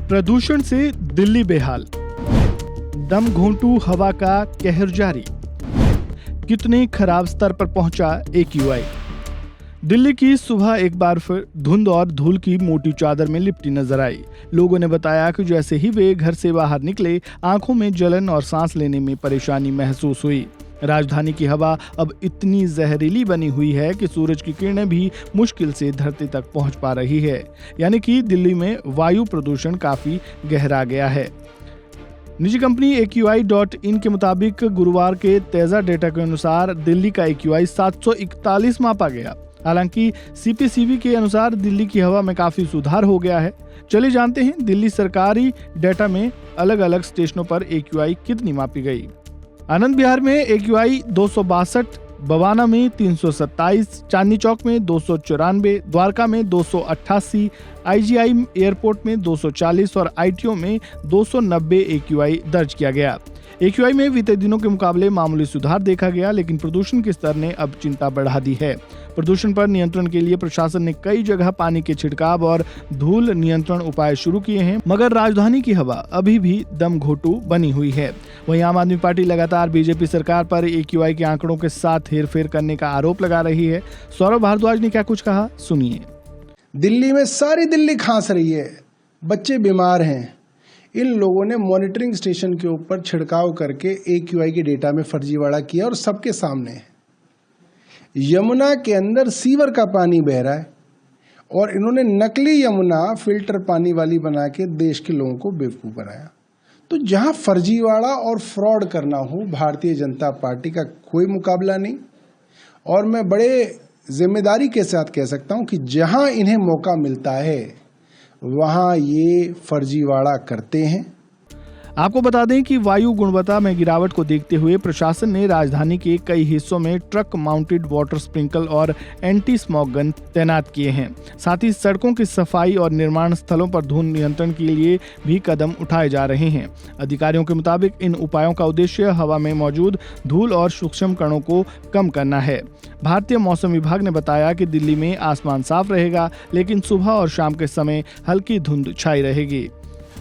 प्रदूषण से दिल्ली बेहाल, दम घोंटू हवा का कहर जारी, कितने खराब स्तर पर पहुंचा AQI। दिल्ली की सुबह एक बार फिर धुंध और धूल की मोटी चादर में लिपटी नजर आई। लोगों ने बताया कि जैसे ही वे घर से बाहर निकले, आंखों में जलन और सांस लेने में परेशानी महसूस हुई। राजधानी की हवा अब इतनी जहरीली बनी हुई है कि सूरज की किरणें भी मुश्किल से धरती तक पहुंच पा रही है। यानी कि दिल्ली में वायु प्रदूषण काफी गहरा गया है। निजी कंपनी AQI.in के मुताबिक गुरुवार के ताजा डेटा के अनुसार दिल्ली का AQI 741 मापा गया। हालांकि CPCB के अनुसार दिल्ली की हवा में काफी सुधार हो गया है। चलिए जानते हैं दिल्ली सरकारी डेटा में अलग अलग स्टेशनों पर AQI कितनी मापी गई। आनंद विहार में AQI 262, बवाना में 327, चांदनी चौक में 294, द्वारका में 288, IGI एयरपोर्ट में 240 और ITO में 290 AQI दर्ज किया गया। AQI में बीते दिनों के मुकाबले मामूली सुधार देखा गया, लेकिन प्रदूषण के स्तर ने अब चिंता बढ़ा दी है। प्रदूषण पर नियंत्रण के लिए प्रशासन ने कई जगह पानी के छिड़काव और धूल नियंत्रण उपाय शुरू किए हैं, मगर राजधानी की हवा अभी भी दम घोंटू बनी हुई है। वहीं आम आदमी पार्टी लगातार बीजेपी सरकार पर AQI के आंकड़ों के साथ हेरफेर करने का आरोप लगा रही है। सौरभ भारद्वाज ने क्या कुछ कहा, सुनिए। दिल्ली में सारी दिल्ली खांस रही है, बच्चे बीमार हैं। इन लोगों ने मॉनिटरिंग स्टेशन के ऊपर छिड़काव करके AQI के डेटा में फर्जीवाड़ा किया और सबके सामने है। यमुना के अंदर सीवर का पानी बह रहा है और इन्होंने नकली यमुना फिल्टर पानी वाली बना के देश के लोगों को बेवकूफ़ बनाया। तो जहां फर्जीवाड़ा और फ्रॉड करना हो, भारतीय जनता पार्टी का कोई मुकाबला नहीं। और मैं बड़े जिम्मेदारी के साथ कह सकता हूं कि जहां इन्हें मौका मिलता है वहां ये फर्जीवाड़ा करते हैं। आपको बता दें कि वायु गुणवत्ता में गिरावट को देखते हुए प्रशासन ने राजधानी के कई हिस्सों में ट्रक माउंटेड वाटर स्प्रिंकल और एंटी स्मॉग गन तैनात किए हैं। साथ ही सड़कों की सफाई और निर्माण स्थलों पर धुंध नियंत्रण के लिए भी कदम उठाए जा रहे हैं। अधिकारियों के मुताबिक इन उपायों का उद्देश्य हवा में मौजूद धूल और सूक्ष्म कणों को कम करना है। भारतीय मौसम विभाग ने बताया कि दिल्ली में आसमान साफ रहेगा, लेकिन सुबह और शाम के समय हल्की धुंध छाई रहेगी।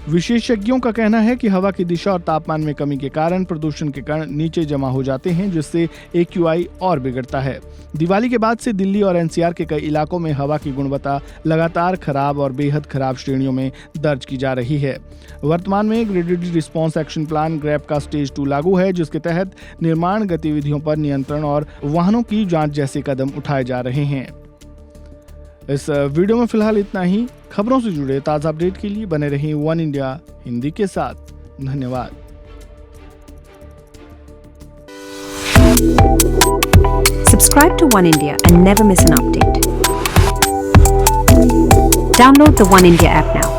विशेषज्ञों का कहना है कि हवा की दिशा और तापमान में कमी के कारण प्रदूषण के कण नीचे जमा हो जाते हैं, जिससे AQI और बिगड़ता है। दिवाली के बाद से दिल्ली और NCR के कई इलाकों में हवा की गुणवत्ता लगातार खराब और बेहद खराब श्रेणियों में दर्ज की जा रही है। वर्तमान में graded response action plan grab का स्टेज 2 लागू है, जिसके तहत निर्माण गतिविधियों पर नियंत्रण और वाहनों की जाँच जैसे कदम उठाए जा रहे हैं। इस वीडियो में फिलहाल इतना ही। खबरों से जुड़े ताज़ा अपडेट के लिए बने रहें वन इंडिया हिंदी के साथ। धन्यवाद। Subscribe to One India and never miss an update. Download the One India app now.